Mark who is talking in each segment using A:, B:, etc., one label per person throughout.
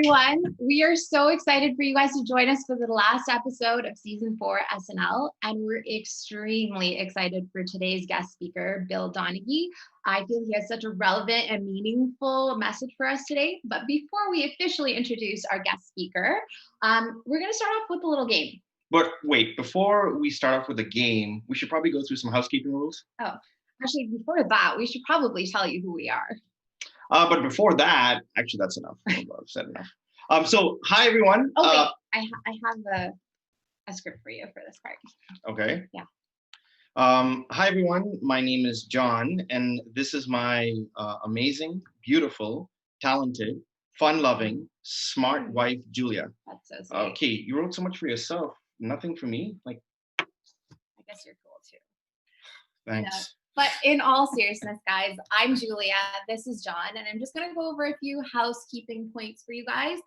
A: everyone. We are so excited for you guys to join us for the last episode of season 4 SNL, and we're extremely excited for today's guest speaker, Bill Donaghy. I feel he has such a relevant and meaningful message for us today. But before we officially introduce our guest speaker, we're going to start off with a little game.
B: But wait, before we start off with the game, we should probably go through some housekeeping rules.
A: Oh, actually, before that, we should probably tell you who we are.
B: But before that, actually, that's enough. I've said enough. So, hi, everyone.
A: Oh, wait, I have a script for you for this part.
B: Okay.
A: Yeah.
B: Hi, everyone. My name is John, and this is my amazing, beautiful, talented, fun-loving, smart wife, Julia.
A: That's so sweet.
B: Okay, you wrote so much for yourself. Nothing for me? Like,
A: I guess you're cool, too.
B: Thanks.
A: No. But in all seriousness, guys, I'm Julia, this is John, and I'm just gonna go over a few housekeeping points for you guys.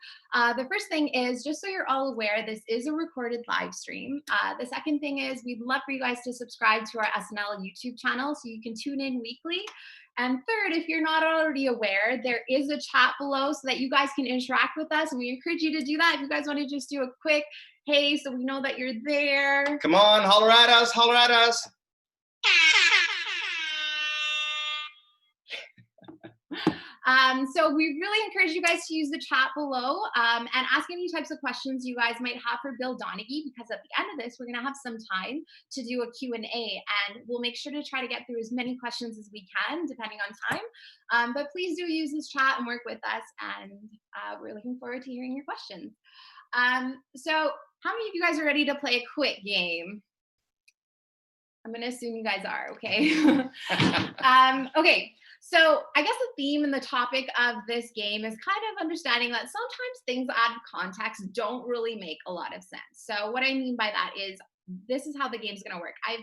A: The first thing is, just so you're all aware, this is a recorded live stream. The second thing is, we'd love for you guys to subscribe to our SNL YouTube channel so you can tune in weekly. And third, if you're not already aware, there is a chat below so that you guys can interact with us, and we encourage you to do that. If you guys wanna just do a quick, hey, so we know that you're there.
B: Come on, holler at us, holler at us.
A: So we really encourage you guys to use the chat below and ask any types of questions you guys might have for Bill Donaghy, because at the end of this, we're going to have some time to do a Q&A, and we'll make sure to try to get through as many questions as we can, depending on time. But please do use this chat and work with us, and we're looking forward to hearing your questions. So how many of you guys are ready to play a quick game? I'm going to assume you guys are, okay? Okay. So I guess the theme and the topic of this game is kind of understanding that sometimes things out of context don't really make a lot of sense. So what I mean by that is, this is how the game's gonna work. I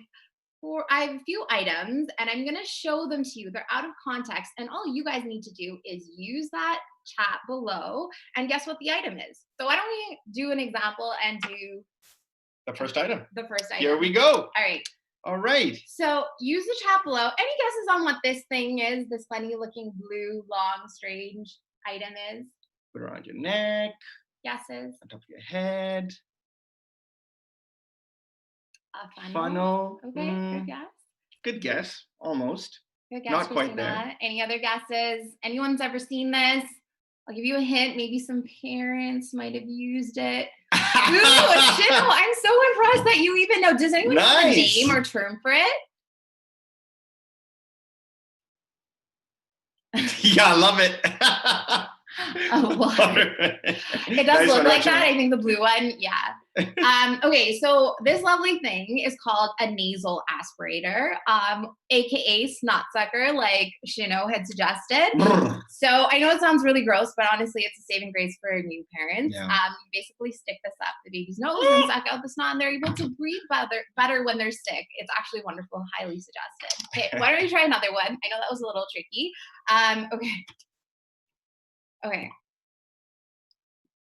A: have a few items and I'm gonna show them to you. They're out of context, and all you guys need to do is use that chat below and guess what the item is. So why don't we do an example and do
B: the first item.
A: The first item.
B: Here we go.
A: All right.
B: All right.
A: So use the chat below. Any guesses on what this thing is? This funny looking blue, long, strange item is?
B: Put it around your neck.
A: Guesses?
B: On top of your head.
A: A
B: funnel.
A: Okay, good guess.
B: Good guess. Almost.
A: Good guess,
B: Not
A: Christina.
B: quite there.
A: Any other guesses? Anyone's ever seen this? I'll give you a hint. Maybe some parents might have used it. Ooh, a chisel. I'm so impressed that you even know. Does anyone have a name or term for it?
B: Yeah, I love it.
A: Oh, well, it does look like that. I think the blue one, yeah. Okay, so this lovely thing is called a nasal aspirator, aka snotsucker, like Shino had suggested. So I know it sounds really gross, but honestly, it's a saving grace for new parents.
B: Yeah.
A: You basically stick this up the baby's nose and suck out the snot, and they're able to breathe better when they're sick. It's actually wonderful, highly suggested. Okay, why don't we try another one? I know that was a little tricky. Okay.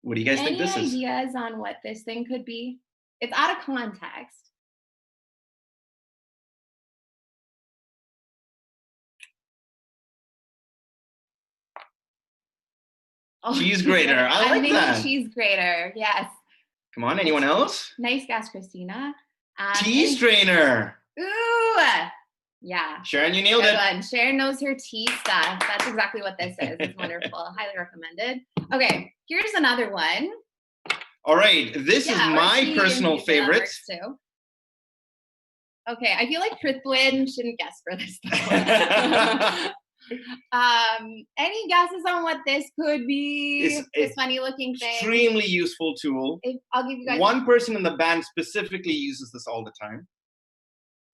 B: What do you guys think this is?
A: Any ideas on what this thing could be? It's out of context.
B: Cheese grater. I like that.
A: Cheese grater. Yes.
B: Come on. Anyone else?
A: Nice guess, Christina.
B: Tea strainer.
A: Ooh. Yeah.
B: Sharon, you nailed it.
A: Good one. Sharon knows her tea stuff. That's exactly what this is. It's wonderful. Highly recommended. Okay, here's another one.
B: All right, this is my personal favorite.
A: Too. Okay, I feel like Prithwin shouldn't guess for this. Any guesses on what this could be? This funny looking thing.
B: Extremely useful tool.
A: I'll give you guys
B: one person in the band specifically uses this all the time.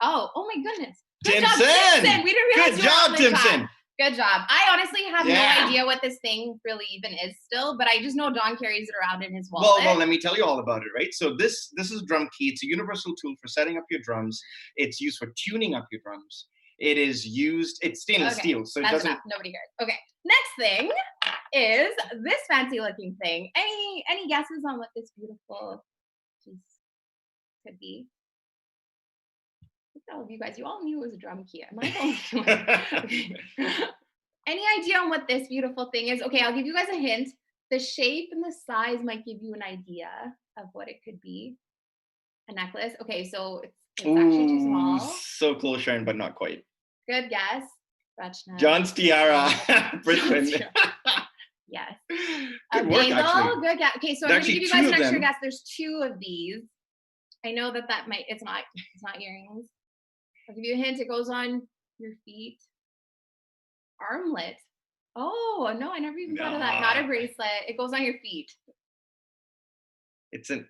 A: Oh my goodness.
B: Good job, Timson.
A: We didn't realize
B: Good job, Timson.
A: Good job. I honestly have no idea what this thing really even is still, but I just know Don carries it around in his wallet.
B: Well, let me tell you all about it, right? So this is a drum key. It's a universal tool for setting up your drums. It's used for tuning up your drums. It is used, it's stainless steel, so it doesn't...
A: Enough. Nobody cares. Okay, next thing is this fancy looking thing. Any guesses on what this beautiful piece could be? All of you guys, you all knew it was a drum key. Am I the only one? Okay. Any idea on what this beautiful thing is? Okay, I'll give you guys a hint. The shape and the size might give you an idea of what it could be. A necklace. Okay, so it's actually too
B: Ooh,
A: small.
B: so close, Sharon, but not quite.
A: Good guess. Rachna.
B: John's tiara, Brisbane.
A: John's tiara. Yes.
B: Good
A: A
B: work,
A: bangle.
B: actually.
A: Good guess. Okay, so
B: There
A: I'm
B: are
A: gonna give
B: actually
A: you guys
B: two
A: an
B: of
A: extra
B: them.
A: guess. There's 2 of these. I know that might it's not earrings. I'll give you a hint. It goes on your feet. Armlet. Oh no, I never even thought of that. Not a
B: No.
A: bracelet. It goes on your feet.
B: It's an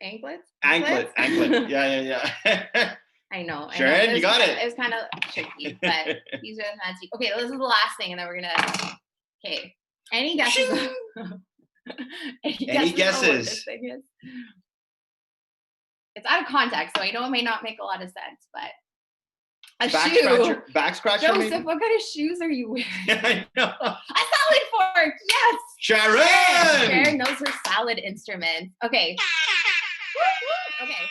A: Anklets?
B: anklet.
A: Anklets?
B: Yeah.
A: I know.
B: Sharon, you got it.
A: It was kind of tricky, but these are the fancy. Okay, this is the last thing, and then we're gonna. Okay. Any guesses?
B: Any
A: on what
B: guesses?
A: this thing is? It's out of context, so I know it may not make a lot of sense, but a shoe.
B: Back scratcher,
A: Joseph,
B: maybe?
A: what kind of shoes are you wearing?
B: I know.
A: A salad fork. Yes.
B: Sharon!
A: Sharon knows her salad instruments. Okay. Okay.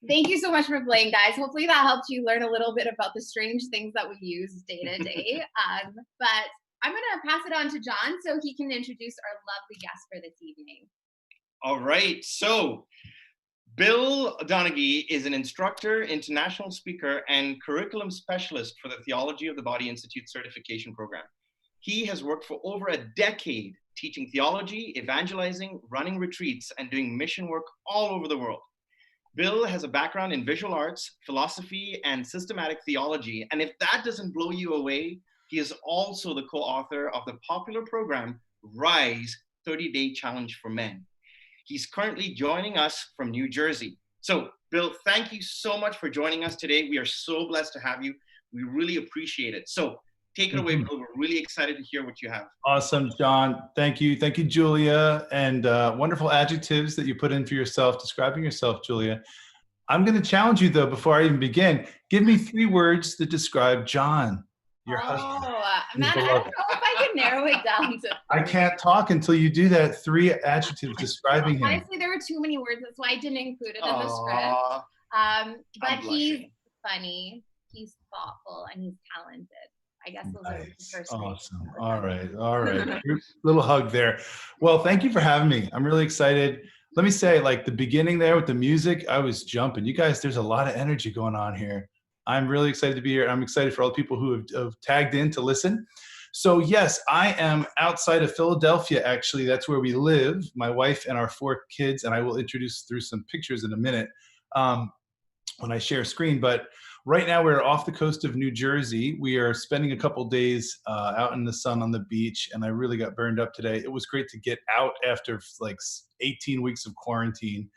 A: Thank you so much for playing, guys. Hopefully that helped you learn a little bit about the strange things that we use day to day. But I'm going to pass it on to John so he can introduce our lovely guest for this evening.
B: All right. So, Bill Donaghy is an instructor, international speaker, and curriculum specialist for the Theology of the Body Institute certification program. He has worked for over a decade teaching theology, evangelizing, running retreats, and doing mission work all over the world. Bill has a background in visual arts, philosophy, and systematic theology. And if that doesn't blow you away, he is also the co-author of the popular program, Rise 30-Day Challenge for Men. He's currently joining us from New Jersey. So, Bill, thank you so much for joining us today. We are so blessed to have you. We really appreciate it. So, take it away, Bill. We're really excited to hear what you have.
C: Awesome, John. Thank you. Thank you, Julia. And wonderful adjectives that you put in for yourself, describing yourself, Julia. I'm going to challenge you, though, before I even begin. Give me 3 words that describe John, your husband.
A: Man, I don't know if I can narrow it down to.
C: I can't talk until you do that. 3 adjectives describing him.
A: Honestly, there were too many words. That's why I didn't include it in the script. But he's funny, he's thoughtful, and he's talented. I guess those are the first things.
C: Awesome. All right. Little hug there. Well, thank you for having me. I'm really excited. Let me say, like the beginning there with the music, I was jumping. You guys, there's a lot of energy going on here. I'm really excited to be here. I'm excited for all the people who have tagged in to listen. So yes, I am outside of Philadelphia, actually. That's where we live, my wife and our 4 kids, and I will introduce through some pictures in a minute when I share screen. But right now we're off the coast of New Jersey. We are spending a couple days out in the sun on the beach, and I really got burned up today. It was great to get out after like 18 weeks of quarantine.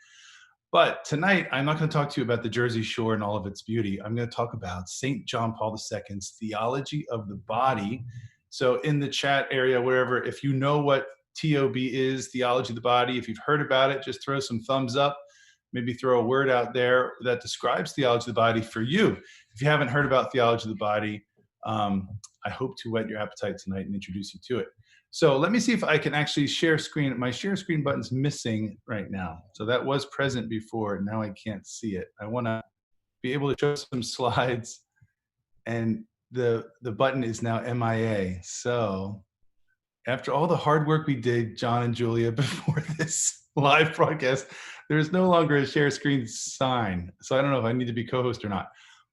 C: But tonight, I'm not going to talk to you about the Jersey Shore and all of its beauty. I'm going to talk about St. John Paul II's Theology of the Body. So in the chat area, wherever, if you know what TOB is, Theology of the Body, if you've heard about it, just throw some thumbs up. Maybe throw a word out there that describes Theology of the Body for you. If you haven't heard about Theology of the Body, I hope to whet your appetite tonight and introduce you to it. So let me see if I can actually share screen. My share screen button's missing right now. So that was present before. Now I can't see it. I want to be able to show some slides, and the button is now MIA. So after all the hard work we did, John and Julia, before this live broadcast, there's no longer a share screen sign. So I don't know if I need to be co-host or not,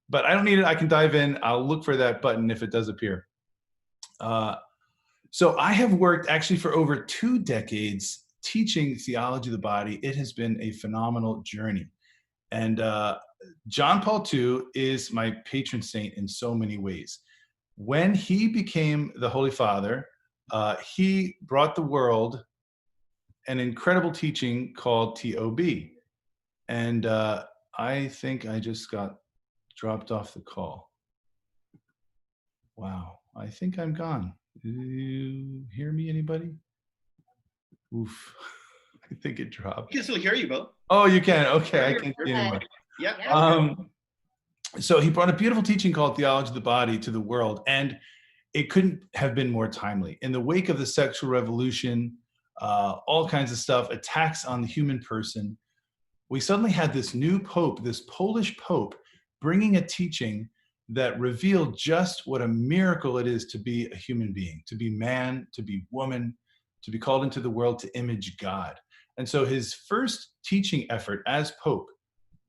C: but I don't need it. I can dive in. I'll look for that button if it does appear. So I have worked actually for over 2 decades teaching theology of the body. It has been a phenomenal journey. And John Paul II is my patron saint in so many ways. When he became the Holy Father, he brought the world an incredible teaching called TOB. And I think I just got dropped off the call. Wow, I think I'm gone. Do you hear me, anybody? Oof, I think it dropped.
B: We can still hear you, Bill.
C: Oh, you can? Okay, I can't see anymore.
B: Yeah.
C: So he brought a beautiful teaching called Theology of the Body to the world, and it couldn't have been more timely. In the wake of the sexual revolution, all kinds of stuff, attacks on the human person, we suddenly had this new pope, this Polish pope, bringing a teaching that revealed just what a miracle it is to be a human being, to be man, to be woman, to be called into the world to image God. And so his first teaching effort as Pope,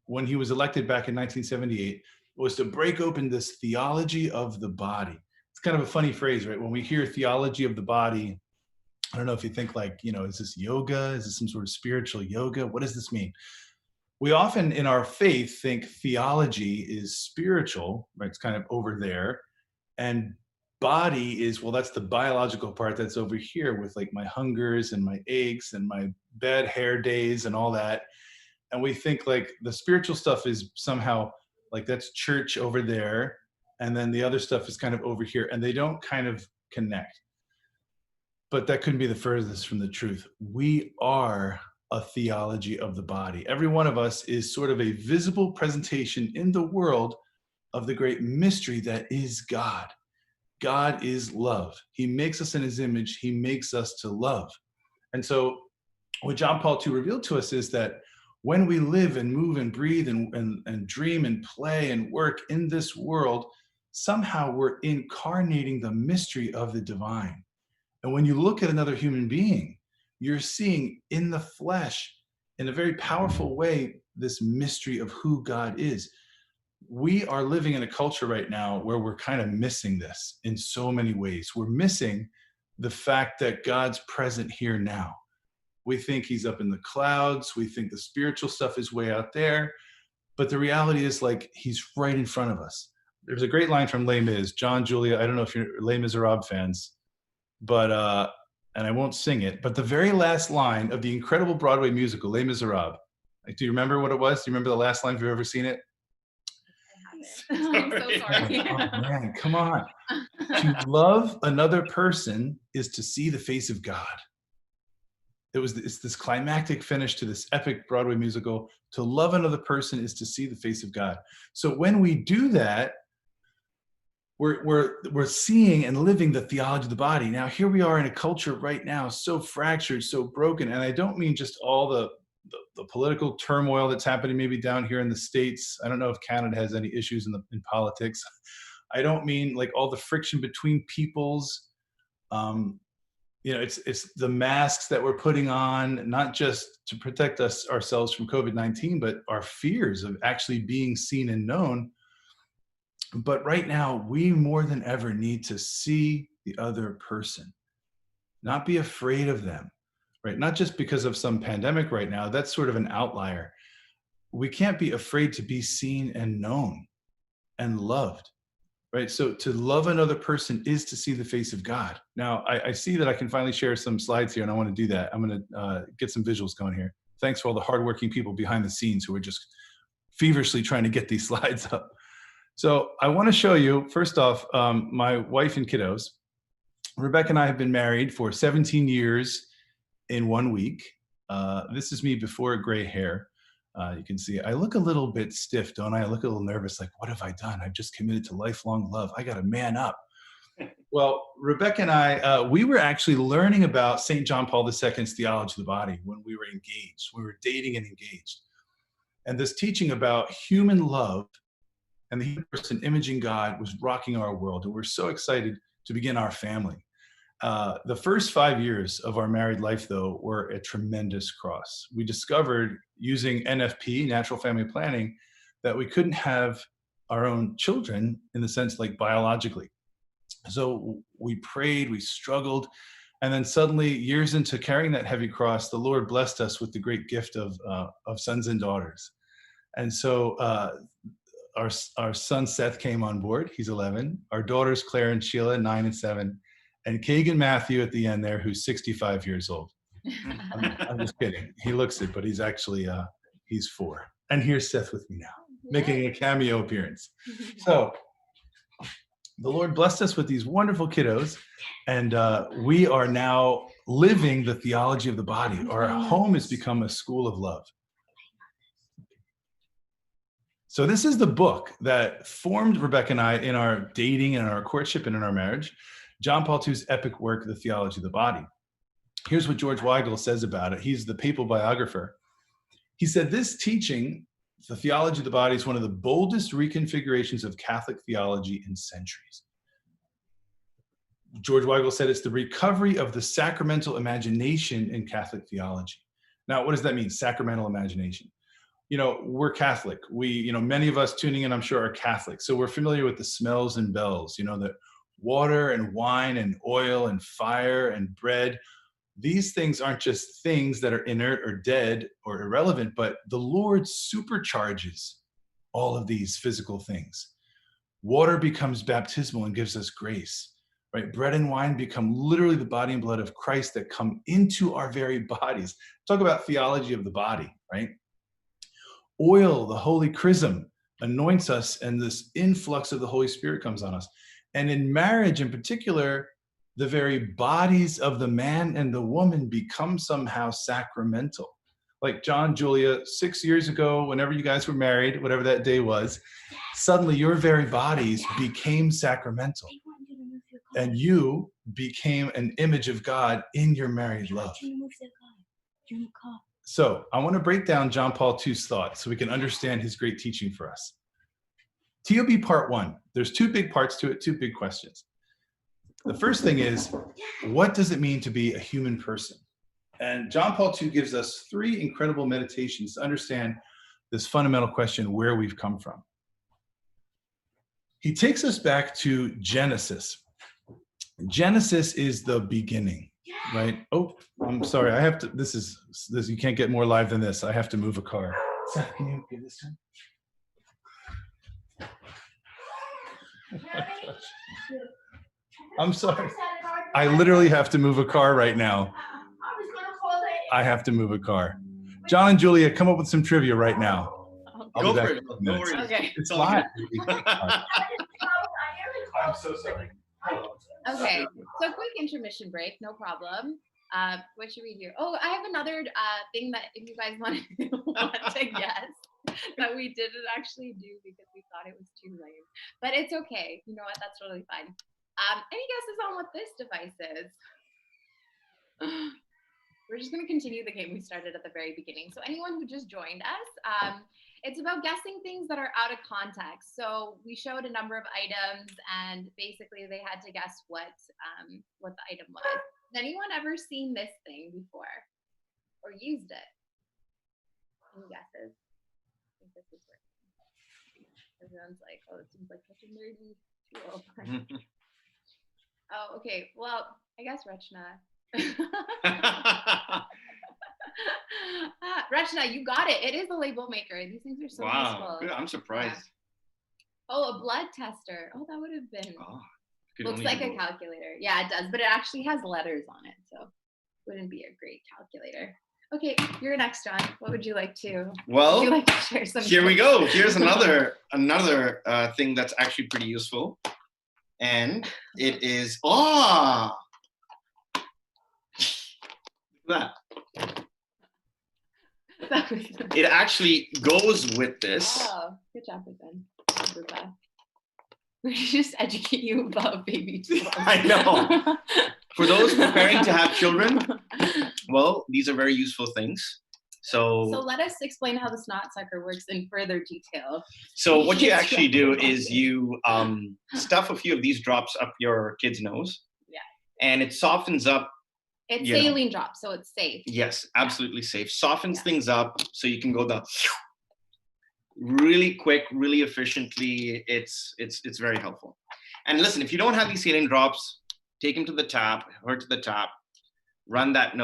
C: when he was elected back in 1978, was to break open this theology of the body. It's kind of a funny phrase, right? When we hear theology of the body, I don't know if you think like, is this yoga? Is this some sort of spiritual yoga? What does this mean? We often in our faith think theology is spiritual, right? It's kind of over there. And body is, well, that's the biological part that's over here with like my hungers and my aches and my bad hair days and all that. And we think like the spiritual stuff is somehow like that's church over there. And then the other stuff is kind of over here, and they don't kind of connect. But that couldn't be the furthest from the truth. We are a theology of the body. Every one of us is sort of a visible presentation in the world of the great mystery that is God. God is love. He makes us in his image. He makes us to love. And so what John Paul II revealed to us is that when we live and move and breathe and dream and play and work in this world, somehow we're incarnating the mystery of the divine. And when you look at another human being, you're seeing in the flesh, in a very powerful way, this mystery of who God is. We are living in a culture right now where we're kind of missing this in so many ways. We're missing the fact that God's present here now. We think he's up in the clouds. We think the spiritual stuff is way out there. But the reality is like he's right in front of us. There's a great line from Les Mis. John, Julia, I don't know if you're Les Miserables fans, but, and I won't sing it, but the very last line of the incredible Broadway musical, Les Miserables. Like, do you remember what it was? Do you remember the last line if you've ever seen it?
A: I haven't. I'm so sorry.
C: Oh man, come on. To love another person is to see the face of God. It's this climactic finish to this epic Broadway musical. To love another person is to see the face of God. So when we do that, we're seeing and living the theology of the body. Now, here we are in a culture right now so fractured, so broken. And I don't mean just all the political turmoil that's happening maybe down here in the States. I don't know if Canada has any issues in politics. I don't mean like all the friction between peoples. It's the masks that we're putting on, not just to protect ourselves from COVID-19, but our fears of actually being seen and known. But right now, we more than ever need to see the other person, not be afraid of them, right? Not just because of some pandemic right now, that's sort of an outlier. We can't be afraid to be seen and known and loved, right? So to love another person is to see the face of God. Now, I see that I can finally share some slides here, and I want to do that. I'm going to get some visuals going here. Thanks for all the hardworking people behind the scenes who are just feverishly trying to get these slides up. So I want to show you, first off, my wife and kiddos. Rebecca and I have been married for 17 years in 1 week. This is me before gray hair. You can see I look a little bit stiff, don't I? I look a little nervous, like, what have I done? I've just committed to lifelong love. I got to man up. Well, Rebecca and I, we were actually learning about St. John Paul II's theology of the body when we were engaged. We were dating and engaged. And this teaching about human love and the human person imaging God was rocking our world. And we're so excited to begin our family. The first 5 years of our married life, though, were a tremendous cross. We discovered using NFP, natural family planning, that we couldn't have our own children in the sense like biologically. So we prayed, we struggled, and then suddenly, years into carrying that heavy cross, the Lord blessed us with the great gift of sons and daughters. And so our son Seth came on board. He's 11. Our daughters Claire and Sheila, 9 and 7. And Kagan Matthew at the end there, who's 65 years old. I'm just kidding. He looks it, but he's actually, he's 4. And here's Seth with me now, making a cameo appearance. So the Lord blessed us with these wonderful kiddos, and we are now living the theology of the body. Our home has become a school of love. So this is the book that formed Rebecca and I in our dating and our courtship and in our marriage. John Paul II's epic work, The Theology of the Body. Here's what 𝐍𝐈𝐈𝐄 says about it. He's the papal biographer. He said, this teaching, the theology of the body, is one of the boldest reconfigurations of Catholic theology in centuries. George Weigel said it's the recovery of the sacramental imagination in Catholic theology. Now, what does that mean, sacramental imagination? You know, we're Catholic. We, you know, many of us tuning in, I'm sure, are Catholic. So we're familiar with the smells and bells, you know, that water and wine and oil and fire and bread. These things aren't just things that are inert or dead or irrelevant, but the Lord supercharges all of these physical things. Water becomes baptismal and gives us grace, right? Bread and wine become literally the body and blood of Christ that come into our very bodies. Talk about theology of the body, right? Oil, the holy chrism, anoints us, and this influx of the Holy Spirit comes on us. And in marriage in particular, the very bodies of the man and the woman become somehow sacramental. Like John, Julia, 6 years ago, whenever you guys were married, whatever that day was, suddenly your very bodies became sacramental. And you became an image of God in your married love. So I want to break down John Paul II's thoughts so we can understand his great teaching for us. TOB part 1. There's 2 big parts to it, 2 big questions. The first thing is, what does it mean to be a human person? And John Paul II gives us 3 incredible meditations to understand this fundamental question, where we've come from. He takes us back to Genesis. Genesis is the beginning, right? Oh, I'm sorry. I have to, this, you can't get more live than this. I have to move a car. Seth, can you give this to him? I'm sorry. I literally have to move a car right now. I have to move a car. John and Julia, come up with some trivia right now.
B: Go for it. No worries.
A: Okay.
C: It's live. I'm so sorry.
A: Okay. So quick intermission break, no problem. What should we do? Oh, I have another thing that if you guys want to guess that we didn't actually do because we thought it was too lame. But it's okay. You know what? That's really fun. Any guesses on what this device is? We're just going to continue the game we started at the very beginning. So anyone who just joined us, it's about guessing things that are out of context. So we showed a number of items, and basically they had to guess what the item was. Has anyone ever seen this thing before or used it? Any guesses? I think this is working. Everyone's like, oh, it seems like such a nerdy tool. Oh, okay. Well, I guess Rachna. Rachna, you got it. It is a label maker. These things are so useful.
B: Good. I'm surprised.
A: Yeah. Oh, a blood tester. Oh, that would have been.
B: Oh,
A: looks like a calculator. Yeah, it does, but it actually has letters on it, so wouldn't be a great calculator. Okay, you're next, John. What would you like to?
B: Well,
A: would you like to share some?
B: Here we go. Here's another thing that's actually pretty useful, and it is that. It actually goes with this.
A: Oh, good job with them. We should just educate you about baby tools.
B: I know. For those preparing to have children, well, these are very useful things. So
A: let us explain how the snot sucker works in further detail.
B: So what you actually do is you stuff a few of these drops up your kid's nose.
A: Yeah.
B: And it softens up.
A: It's saline drops, so it's safe.
B: Yes, absolutely safe. Softens things up so you can go the really quick, really efficiently. It's very helpful. And listen, if you don't have these saline drops, take them to the tap, to the tap, run that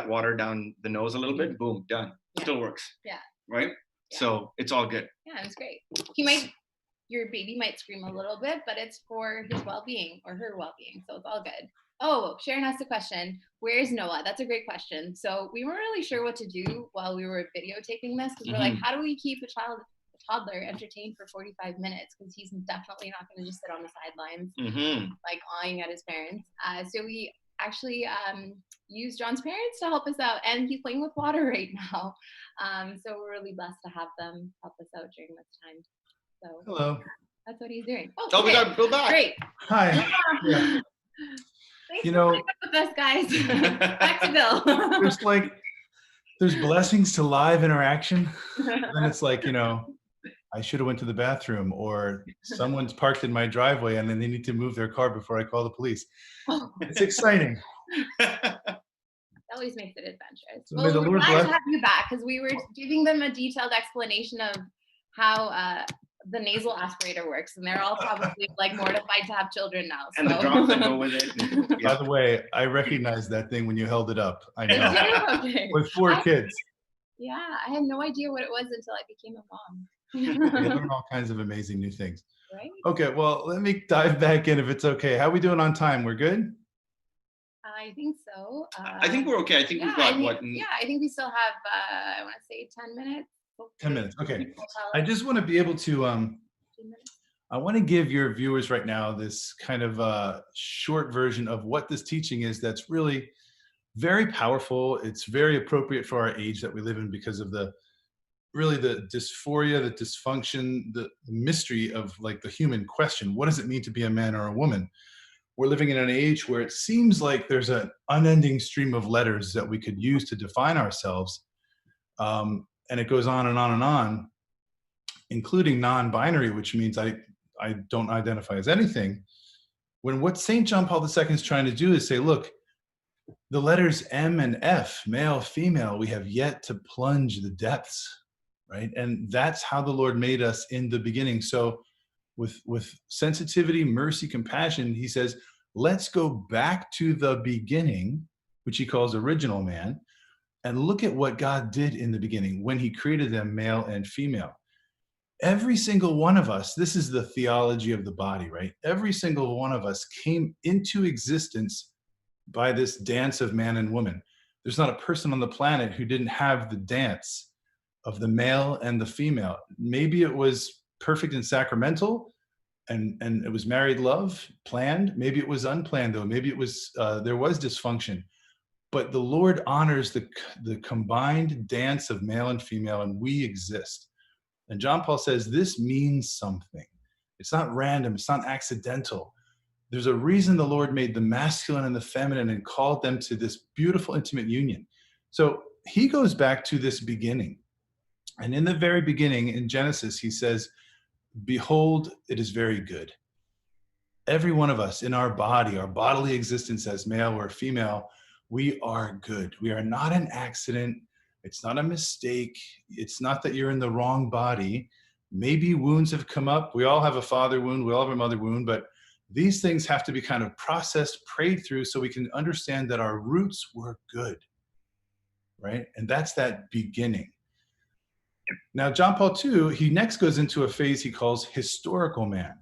B: water down the nose a little bit, boom, done. Still works. Yeah. Right? Yeah. So it's all good.
A: Yeah, it's great. Your baby might scream a little bit, but it's for his well-being or her well-being, so it's all good. Oh, Sharon asked a question. Where's Noah? That's a great question. So we weren't really sure what to do while we were videotaping this because we're like, how do we keep a toddler entertained for 45 minutes? Because he's definitely not going to just sit on the sidelines, like awing at his parents. So we actually used John's parents to help us out, and he's playing with water right now. So we're really blessed to have them help us out during this time. So
C: hello.
A: That's what he's doing. Oh,
B: okay. We got Bill back.
A: Great.
C: Hi. Yeah.
A: Thanks for putting up with us, guys. Back to Bill.
C: there's blessings to live interaction. And it's like, I should have went to the bathroom, or someone's parked in my driveway and then they need to move their car before I call the police. It's exciting.
A: That always makes it adventurous.
C: So
A: Well,
C: may the
A: we're
C: Lord
A: glad
C: bless.
A: to have you back, because we were giving them a detailed explanation of how the nasal aspirator works, and they're all probably like mortified to have children now.
B: And the drops that go with it.
C: By the way, I recognized that thing when you held it up. I
A: Did
C: know.
A: you? Okay.
C: With 4 kids.
A: Yeah, I had no idea what it was until I became a mom.
C: You learn all kinds of amazing new things.
A: Right?
C: Okay, well, let me dive back in if it's okay. How are we doing on time? We're good?
A: I think so.
B: I think we're okay. I think we've got what?
A: Yeah, I think we still have, I want to say 10 minutes.
C: 10 minutes. Okay.
A: We'll tell
C: I
A: us
C: just want to be able to,
A: 10 minutes.
C: I want to give your viewers right now this kind of short version of what this teaching is that's really very powerful. It's very appropriate for our age that we live in because of the dysphoria, the dysfunction, the mystery of like the human question. What does it mean to be a man or a woman? We're living in an age where it seems like there's an unending stream of letters that we could use to define ourselves. And it goes on and on and on, including non-binary, which means I don't identify as anything. When what St. John Paul II is trying to do is say, look, the letters M and F, male, female, we have yet to plunge the depths, right? And that's how the Lord made us in the beginning. So with sensitivity, mercy, compassion, he says, let's go back to the beginning, which he calls original man, and look at what God did in the beginning when he created them male and female. Every single one of us, this is the theology of the body, right? Every single one of us came into existence by this dance of man and woman. There's not a person on the planet who didn't have the dance of the male and the female. Maybe it was perfect and sacramental, and it was married love, planned. Maybe it was unplanned, though. Maybe it was there was dysfunction. But the Lord honors the combined dance of male and female, and we exist. And John Paul says this means something. It's not random. It's not accidental. There's a reason the Lord made the masculine and the feminine and called them to this beautiful, intimate union. So he goes back to this beginning. And in the very beginning, in Genesis, he says, behold, it is very good. Every one of us in our body, our bodily existence as male or female, we are good. We are not an accident. It's not a mistake. It's not that you're in the wrong body. Maybe wounds have come up. We all have a father wound. We all have a mother wound. But these things have to be kind of processed, prayed through, so we can understand that our roots were good, right? And that's that beginning. Now, John Paul II, he next goes into a phase he calls historical man.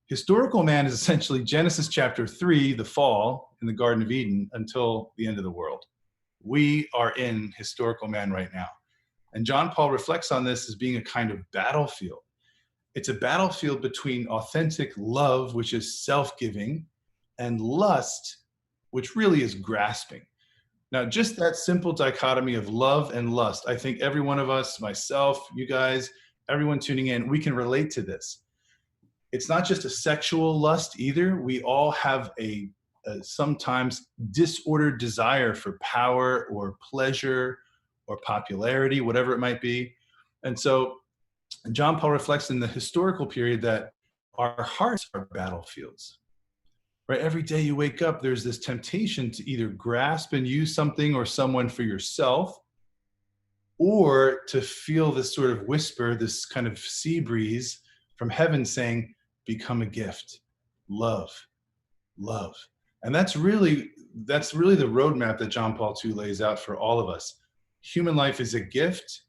C: Historical man is essentially Genesis chapter 3, the fall in the Garden of Eden, until the end of the world. We are in historical man right now. And John Paul reflects on this as being a kind of battlefield. It's a battlefield between authentic love, which is self-giving, and lust, which really is grasping. Now, just that simple dichotomy of love and lust, I think every one of us, myself, you guys, everyone tuning in, we can relate to this. It's not just a sexual lust either. We all have a sometimes disordered desire for power or pleasure or popularity, whatever it might be. And so John Paul reflects in the historical period that our hearts are battlefields, right? Every day you wake up, there's this temptation to either grasp and use something or someone for yourself, or to feel this sort of whisper, this kind of sea breeze from heaven saying, become a gift, love, love. And that's really the roadmap that John Paul II lays out for all of us. Human life is a gift.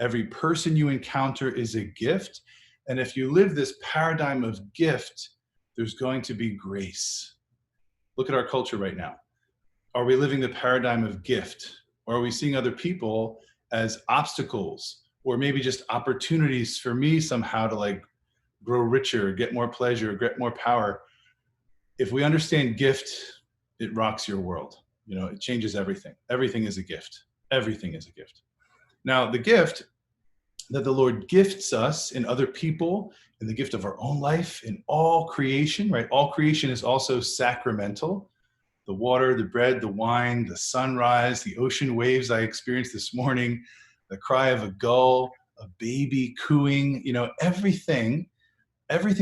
C: Every person you encounter is a gift. And if you live this paradigm of gift, there's going to be grace. Look at our culture right now. Are we living the paradigm of gift? Or are we seeing other people as obstacles, or maybe just opportunities for me somehow to like grow richer, get more pleasure, get more power? If we understand gift, it rocks your world. You know, it changes everything. Everything is a gift. Everything is a gift. Now, the gift that the Lord gifts us in other people, in the gift of our own life, in all creation, right? All creation is also sacramental. The water, the bread, the wine, the sunrise, the ocean waves I experienced this morning, the cry of a gull, a baby cooing, everything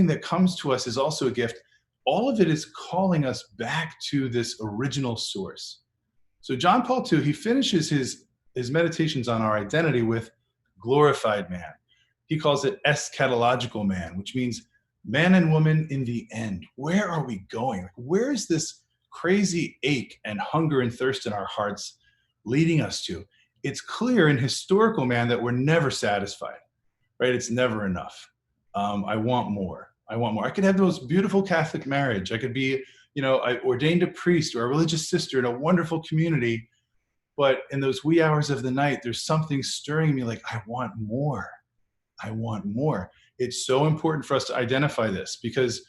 C: that comes to us is also a gift. All of it is calling us back to this original source. So John Paul II, he finishes his meditations on our identity with glorified man. He calls it eschatological man, which means man and woman in the end. Where are we going? Where is this crazy ache and hunger and thirst in our hearts leading us to? It's clear in historical man that we're never satisfied, right? It's never enough. I want more. I want more. I could have the most beautiful Catholic marriage. I could be, I ordained a priest or a religious sister in a wonderful community. But in those wee hours of the night, there's something stirring me like, I want more. I want more. It's so important for us to identify this because,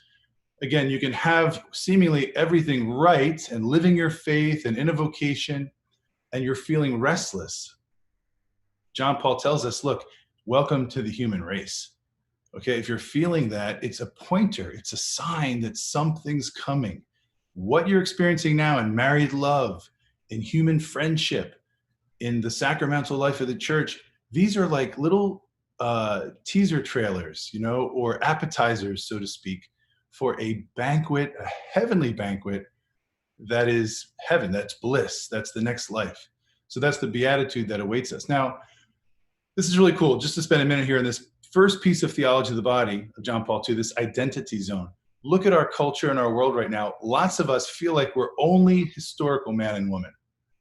C: again, you can have seemingly everything right and living your faith and in a vocation, and you're feeling restless. John Paul tells us, look, welcome to the human race. Okay, if you're feeling that, it's a pointer, it's a sign that something's coming. What you're experiencing now in married love, in human friendship, in the sacramental life of the church, these are like little teaser trailers, or appetizers, so to speak, for a banquet, a heavenly banquet that is heaven, that's bliss, that's the next life. So that's the beatitude that awaits us. Now, this is really cool, just to spend a minute here in this first piece of Theology of the Body of John Paul II, this identity zone. Look at our culture and our world right now. Lots of us feel like we're only historical man and woman.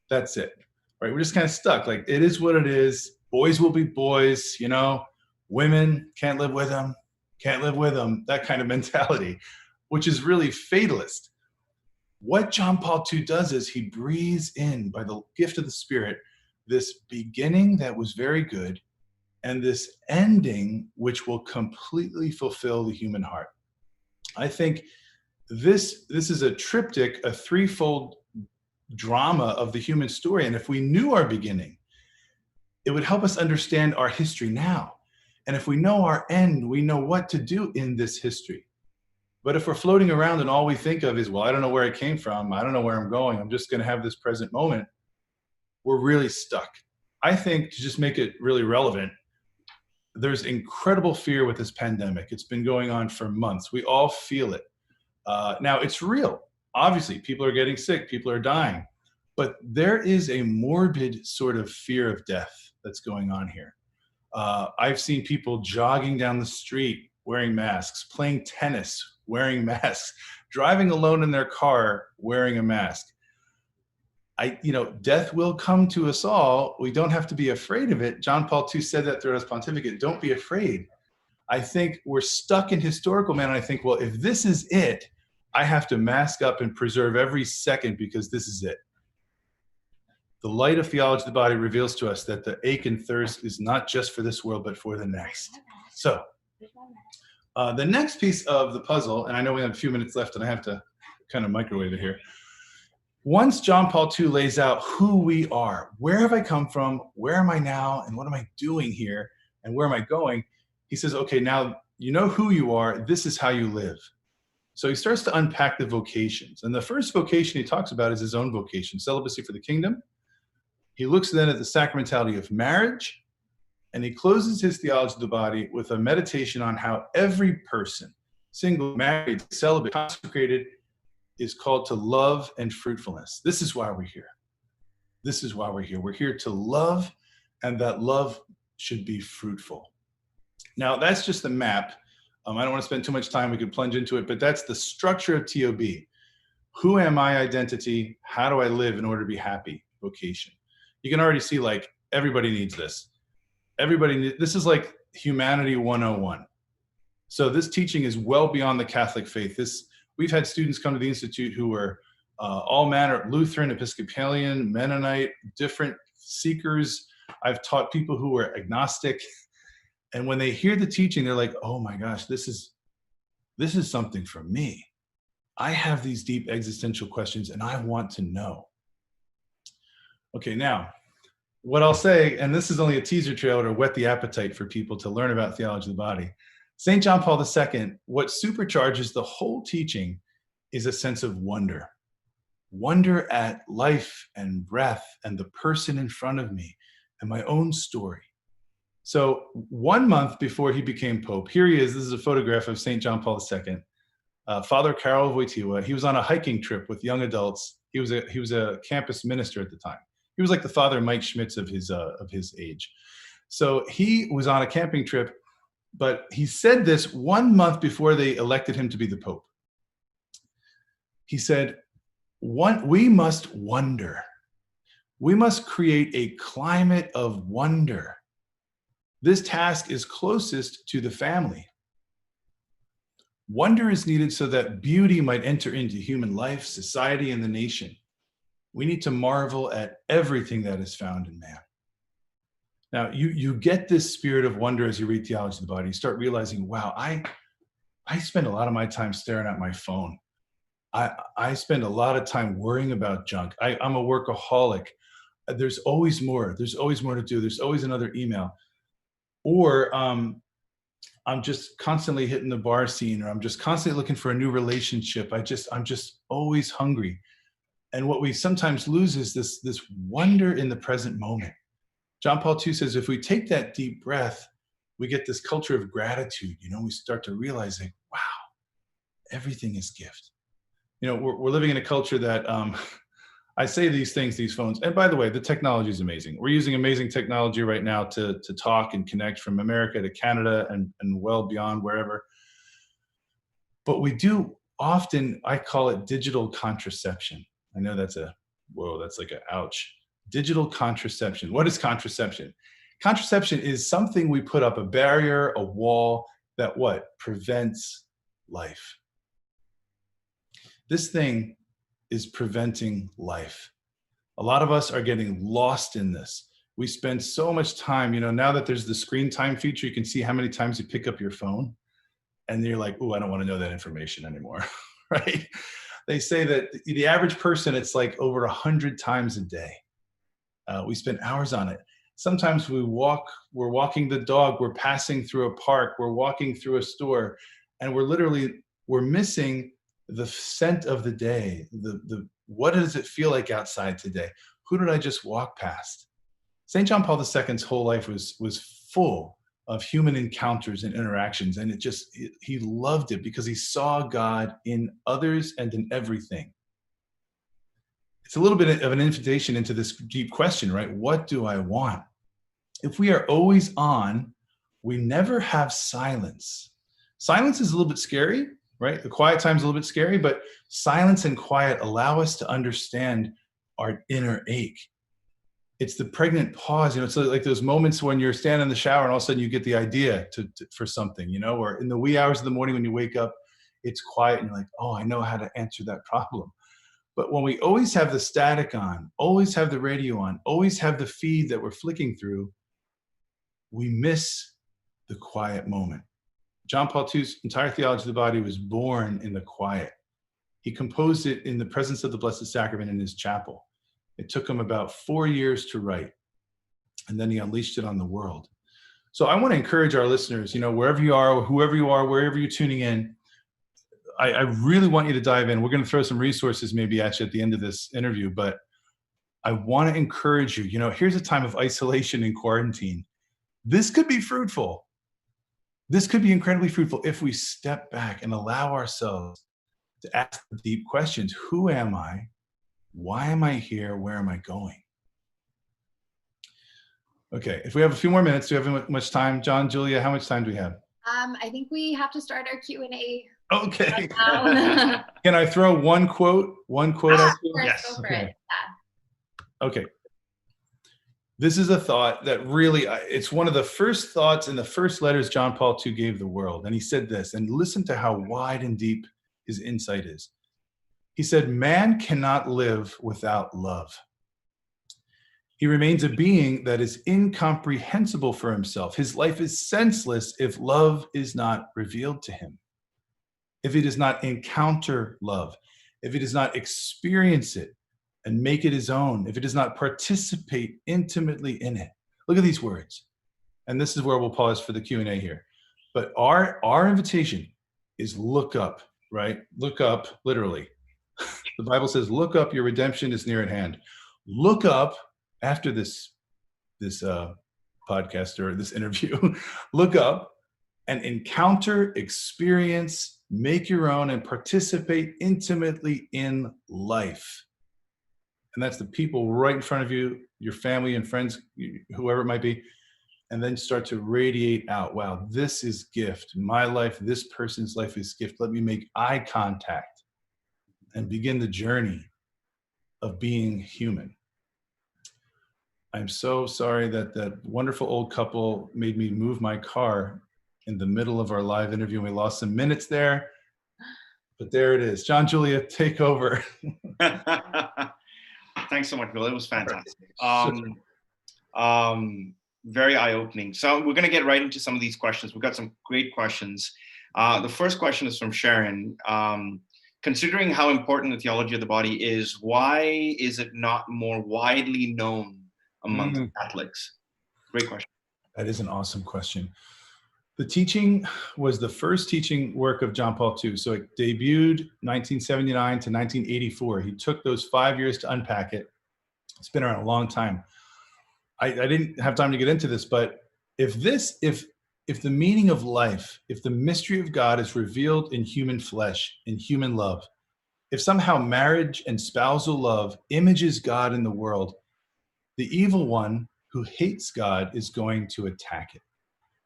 C: That's it, right? We're just kind of stuck. Like, it is what it is. Boys will be boys, women can't live with them, that kind of mentality, which is really fatalist. What John Paul II does is he breathes in, by the gift of the Spirit, this beginning that was very good and this ending which will completely fulfill the human heart. I think this is a triptych, a threefold drama of the human story. And if we knew our beginning, it would help us understand our history now. And if we know our end, we know what to do in this history. But if we're floating around and all we think of is, well, I don't know where I came from, I don't know where I'm going, I'm just going to have this present moment, we're really stuck. I think, to just make it really relevant, there's incredible fear with this pandemic. It's been going on for months. We all feel it. Now, it's real. Obviously, people are getting sick, people are dying. But there is a morbid sort of fear of death that's going on here. I've seen people jogging down the street wearing masks, playing tennis, wearing masks, driving alone in their car, wearing a mask. Death will come to us all. We don't have to be afraid of it. John Paul II said that throughout his pontificate, don't be afraid. I think we're stuck in historical man. And I think, well, if this is it, I have to mask up and preserve every second because this is it. The light of Theology of the Body reveals to us that the ache and thirst is not just for this world, but for the next. So the next piece of the puzzle, and I know we have a few minutes left and I have to kind of microwave it here. Once John Paul II lays out who we are, where have I come from, where am I now, and what am I doing here, and where am I going? He says, okay, now you know who you are, this is how you live. So he starts to unpack the vocations. And the first vocation he talks about is his own vocation, celibacy for the kingdom. He looks then at the sacramentality of marriage, and he closes his Theology of the Body with a meditation on how every person, single, married, celibate, consecrated, is called to love and fruitfulness. This is why we're here. This is why we're here. We're here to love, and that love should be fruitful. Now, that's just the map. I don't want to spend too much time. We could plunge into it, but that's the structure of TOB. Who am I identity? How do I live in order to be happy? Vocation. You can already see, like, everybody needs this. This is like humanity 101. So this teaching is well beyond the Catholic faith. We've had students come to the Institute who were all manner, Lutheran, Episcopalian, Mennonite, different seekers. I've taught people who were agnostic. And when they hear the teaching, they're like, oh my gosh, this is something for me. I have these deep existential questions and I want to know. Okay, now, what I'll say, and this is only a teaser trailer to whet the appetite for people to learn about Theology of the Body. St. John Paul II, what supercharges the whole teaching is a sense of wonder. Wonder at life and breath and the person in front of me and my own story. So 1 month before he became Pope, here he is. This is a photograph of St. John Paul II. Father 𝐒𝐀𝐓𝐔𝐑𝐃𝐀𝐘, he was on a hiking trip with young adults. He was a campus minister at the time. He was like the Father Mike Schmitz of his age. So he was on a camping trip, but he said this 1 month before they elected him to be the Pope. He said, we must wonder. We must create a climate of wonder. This task is closest to the family. Wonder is needed so that beauty might enter into human life, society, and the nation. We need to marvel at everything that is found in man. Now, you get this spirit of wonder as you read Theology of the Body. You start realizing, wow, I spend a lot of my time staring at my phone. I spend a lot of time worrying about junk. I'm a workaholic. There's always more. There's always more to do. There's always another email. Or I'm just constantly hitting the bar scene, or I'm just constantly looking for a new relationship. I'm just always hungry. And what we sometimes lose is this wonder in the present moment. John Paul II says, if we take that deep breath, we get this culture of gratitude. We start to realize, like, wow, everything is gift. We're living in a culture that I say these things, these phones, and by the way, the technology is amazing. We're using amazing technology right now to talk and connect from America to Canada and well beyond wherever. But we do often, I call it digital contraception. I know that's like a ouch. Digital contraception. What is contraception? Contraception is something we put up, a barrier, a wall that prevents life. This thing is preventing life. A lot of us are getting lost in this. We spend so much time, now that there's the screen time feature, you can see how many times you pick up your phone and you're like, oh, I don't want to know that information anymore, right? They say that the average person, it's like over 100 times a day. We spend hours on it. Sometimes we're walking the dog, we're passing through a park, we're walking through a store, and we're missing the scent of the day. What does it feel like outside today? Who did I just walk past? St. John Paul II's whole life was full of human encounters and interactions, and he loved it because he saw God in others and in everything. It's a little bit of an invitation into this deep question, right? What do I want? If we are always on, we never have silence. Silence is a little bit scary, right? The quiet time is a little bit scary, but silence and quiet allow us to understand our inner ache. It's the pregnant pause, it's like those moments when you're standing in the shower and all of a sudden you get the idea for something, or in the wee hours of the morning when you wake up, it's quiet and you're like, oh, I know how to answer that problem. But when we always have the static on, always have the radio on, always have the feed that we're flicking through, we miss the quiet moment. John Paul II's entire Theology of the Body was born in the quiet. He composed it in the presence of the Blessed Sacrament in his chapel. It took him about 4 years to write, and then he unleashed it on the world. So I want to encourage our listeners, wherever you are, whoever you are, wherever you're tuning in, I really want you to dive in. We're going to throw some resources maybe at you at the end of this interview, but I want to encourage you, here's a time of isolation and quarantine. This could be fruitful. This could be incredibly fruitful if we step back and allow ourselves to ask the deep questions. Who am I? Why am I here? Where am I going? Okay, if we have a few more minutes, do we have much time? John, Julia, how much time do we have?
A: I think we have to start our Q&A.
C: Okay. Can I throw one quote at you?
A: Yes. Go for it. Yeah.
C: Okay. This is a thought that really, it's one of the first thoughts in the first letters John Paul II gave the world. And he said this, and listen to how wide and deep his insight is. He said, man cannot live without love. He remains a being that is incomprehensible for himself. His life is senseless if love is not revealed to him. If he does not encounter love, if he does not experience it and make it his own, if he does not participate intimately in it. Look at these words. And this is where we'll pause for the Q&A here. But our invitation is look up, right? Look up, literally. The Bible says, look up, your redemption is near at hand. Look up after this podcast or this interview, look up and encounter, experience, make your own, and participate intimately in life. And that's the people right in front of you, your family and friends, whoever it might be. And then start to radiate out. Wow, this is gift. My life, this person's life is gift. Let me make eye contact and begin the journey of being human. I'm so sorry that that wonderful old couple made me move my car in the middle of our live interview, and we lost some minutes there. But there it is. John, Julia, take over.
B: Thanks so much, Bill. It was fantastic. Very eye-opening. So we're going to get right into some of these questions. We've got some great questions. The first question is from Sharon. Considering how important the theology of the body is, why is it not more widely known amongst Catholics? Great question.
C: That is an awesome question. The teaching was the first teaching work of John Paul II. So it debuted 1979 to 1984. He took those 5 years to unpack it. It's been around a long time. I didn't have time to get into this, but if the meaning of life, if the mystery of God is revealed in human flesh, in human love, if somehow marriage and spousal love images God in the world, the evil one who hates God is going to attack it.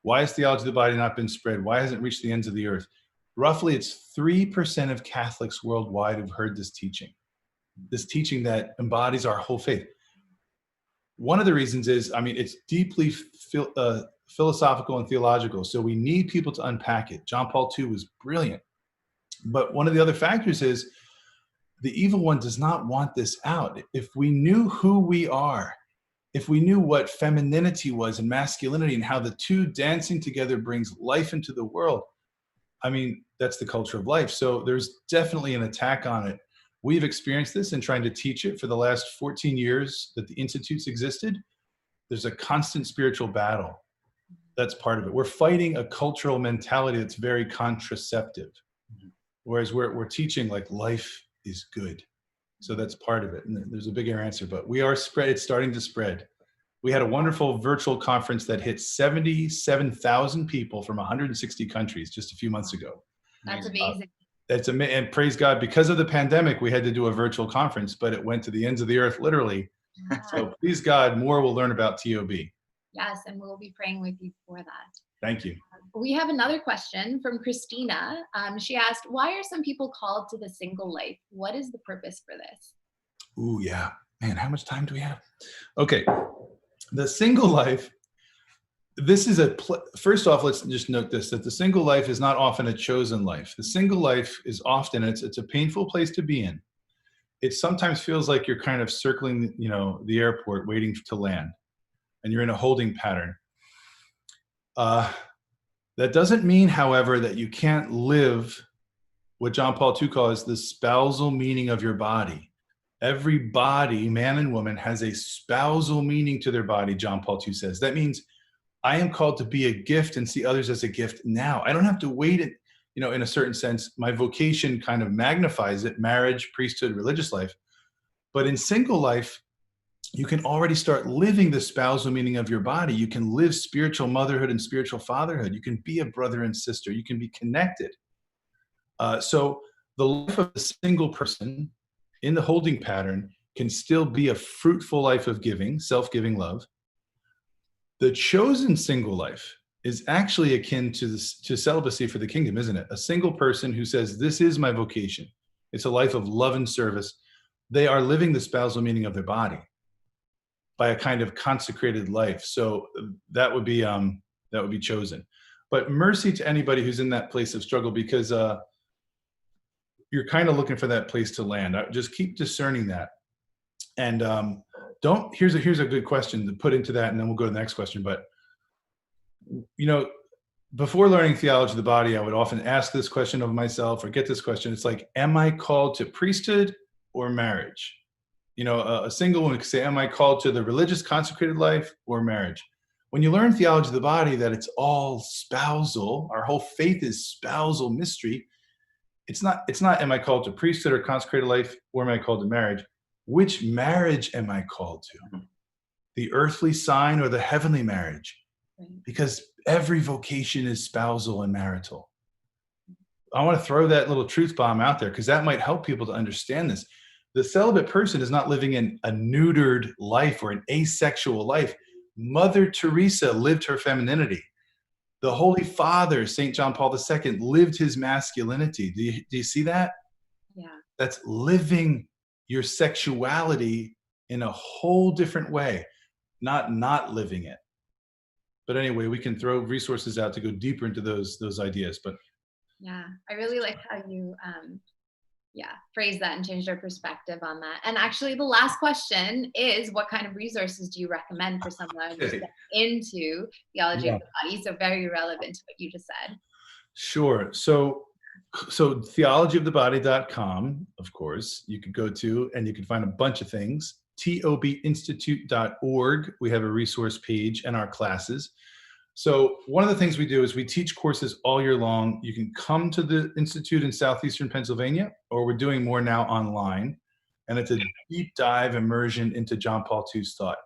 C: Why has theology of the body not been spread? Why hasn't it reached the ends of the earth? Roughly, it's 3% of Catholics worldwide who've heard this teaching that embodies our whole faith. One of the reasons is, it's deeply philosophical and theological, so we need people to unpack it. John Paul II was brilliant. But one of the other factors is the evil one does not want this out. If we knew who we are, if we knew what femininity was and masculinity and how the two dancing together brings life into the world, that's the culture of life. So there's definitely an attack on it. We've experienced this in trying to teach it for the last 14 years that the institutes existed. There's a constant spiritual battle. That's part of it. We're fighting a cultural mentality that's very contraceptive, whereas we're teaching like life is good. So that's part of it. And there's a bigger answer, but it's starting to spread. We had a wonderful virtual conference that hit 77,000 people from 160 countries just a few months ago.
A: That's amazing.
C: And praise God, because of the pandemic, we had to do a virtual conference, but it went to the ends of the earth, literally.
A: Yeah.
C: So please God, more will learn about TOB.
A: Yes, and we'll be praying with you for that.
C: Thank you.
A: We have another question from Christina. She asked, why are some people called to the single life? What is the purpose for this?
C: Ooh, yeah. Man, how much time do we have? Okay. The single life, this is first off, let's just note this, that the single life is not often a chosen life. The single life is often, it's a painful place to be in. It sometimes feels like you're kind of circling, the airport waiting to land, and you're in a holding pattern. That doesn't mean, however, that you can't live what John Paul II calls the spousal meaning of your body. Every body, man and woman, has a spousal meaning to their body, John Paul II says. That means I am called to be a gift and see others as a gift now. I don't have to wait it, in a certain sense. My vocation kind of magnifies it, marriage, priesthood, religious life. But in single life, you can already start living the spousal meaning of your body. You can live spiritual motherhood and spiritual fatherhood. You can be a brother and sister. You can be connected. So the life of a single person in the holding pattern can still be a fruitful life of giving, self-giving love. The chosen single life is actually akin to celibacy for the kingdom, isn't it? A single person who says, this is my vocation. It's a life of love and service. They are living the spousal meaning of their body by a kind of consecrated life. So that would be chosen. But mercy to anybody who's in that place of struggle, because you're kind of looking for that place to land. Just keep discerning that. And here's a good question to put into that, and then we'll go to the next question. But, before learning theology of the body, I would often ask this question of myself or get this question. It's like, am I called to priesthood or marriage? A single woman could say, am I called to the religious consecrated life or marriage? When you learn theology of the body, that it's all spousal, our whole faith is spousal mystery. It's not, am I called to priesthood or consecrated life, or am I called to marriage? Which marriage am I called to? the earthly sign or the heavenly marriage?
A: Right.
C: Because every vocation is spousal and marital. I want to throw that little truth bomb out there because that might help people to understand this. The celibate person is not living in a neutered life or an asexual life. Mother Teresa lived her femininity. The Holy Father, St. John Paul II, lived his masculinity. Do you see that?
A: Yeah.
C: That's living your sexuality in a whole different way, not living it. But anyway, we can throw resources out to go deeper into those ideas. But
A: yeah, I really like how you phrase that and change their perspective on that. And actually, the last question is, what kind of resources do you recommend for someone to get into theology of the body? So very relevant to what you just said.
C: Sure. So theologyofthebody.com, of course, you could go to, and you can find a bunch of things. tobinstitute.org, we have a resource page and our classes. So one of the things we do is we teach courses all year long. You can come to the Institute in Southeastern Pennsylvania, or we're doing more now online. And it's a deep dive immersion into John Paul II's thought.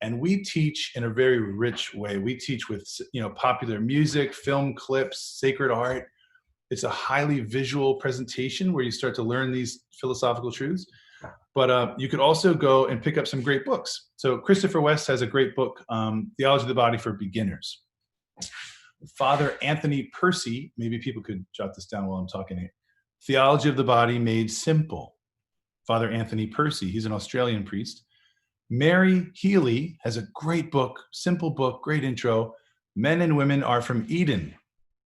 C: And we teach in a very rich way. We teach with, popular music, film clips, sacred art. It's a highly visual presentation where you start to learn these philosophical truths. But you could also go and pick up some great books. So Christopher West has a great book, Theology of the Body for Beginners. Father Anthony Percy, maybe people could jot this down while I'm talking here. Theology of the Body Made Simple. Father Anthony Percy, he's an Australian priest. Mary Healy has a great book, simple book, great intro. Men and Women Are from Eden.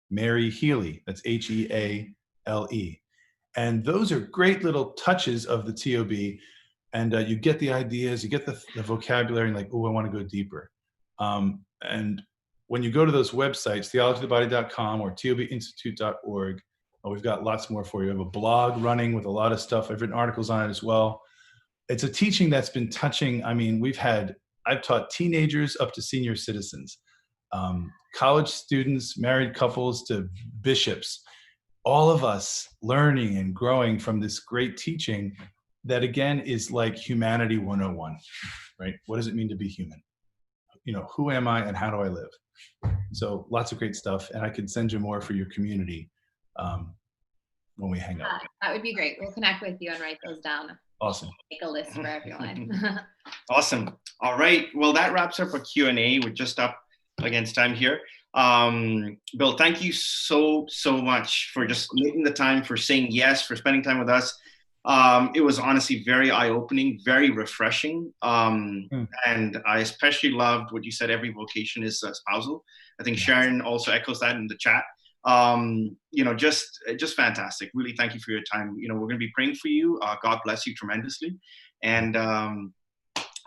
C: Mary Healy, that's Heale. And those are great little touches of the TOB. And you get the ideas, you get the vocabulary, and like, oh, I want to go deeper. And when you go to those websites, theologyofthebody.com or tobinstitute.org, we've got lots more for you. I have a blog running with a lot of stuff. I've written articles on it as well. It's a teaching that's been touching. I mean, I've taught teenagers up to senior citizens, college students, married couples to bishops, all of us learning and growing from this great teaching that, again, is like humanity 101, right? What does it mean to be human? Who am I and how do I live? So lots of great stuff. And I could send you more for your community when we hang up.
A: That would be great. We'll connect with you and write those down.
C: Awesome.
A: Make a list for everyone.
B: Awesome. All right. Well, that wraps up our Q&A. We're just up against time here. Bill, thank you so much for just making the time, for saying yes, for spending time with us. It was honestly very eye-opening, very refreshing. And I especially loved what you said, every vocation is spousal. I think Sharon also echoes that in the chat. Just fantastic. Really, thank you for your time. We're going to be praying for you. God bless you tremendously. And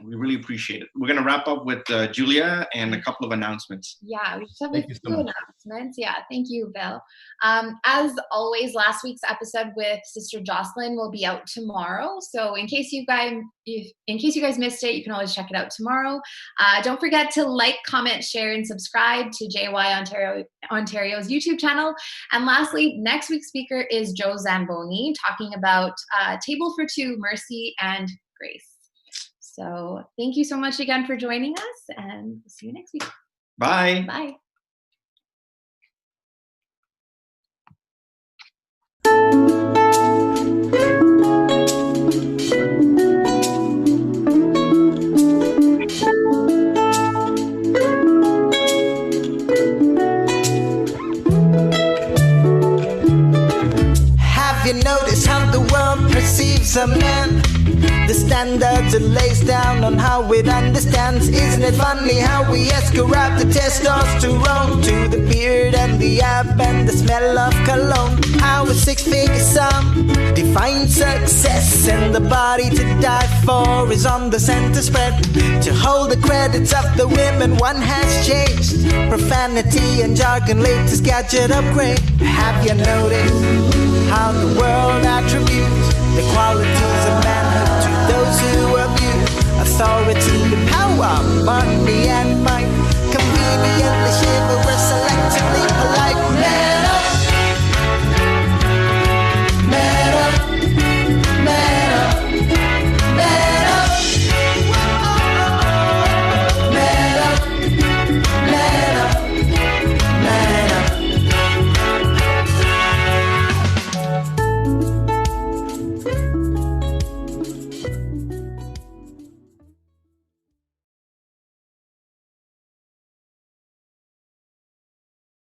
B: we really appreciate it. We're going to wrap up with Julia and a couple of announcements.
A: Yeah, we just have a few announcements. Yeah, thank you, Bill. As always, last week's episode with Sister Jocelyn will be out tomorrow. So in case you guys missed it, you can always check it out tomorrow. Don't forget to like, comment, share, and subscribe to JY Ontario's YouTube channel. And lastly, next week's speaker is Joe Zamboni, talking about Table for Two, Mercy and Grace. So thank you so much again for joining us, and we'll see you next week.
B: Bye.
A: Bye.
D: Have you noticed how the world perceives a man? The standards it lays down on how it understands. Isn't it funny how we ascribe the testosterone to the beard and the ab and the smell of cologne? Our six-figure sum defines success, and the body to die for is on the center spread. To hold the credits of the women one has changed. Profanity and jargon, latest gadget upgrade. Have you noticed how the world attributes the qualities of manhood to those who abuse authority, power, money, and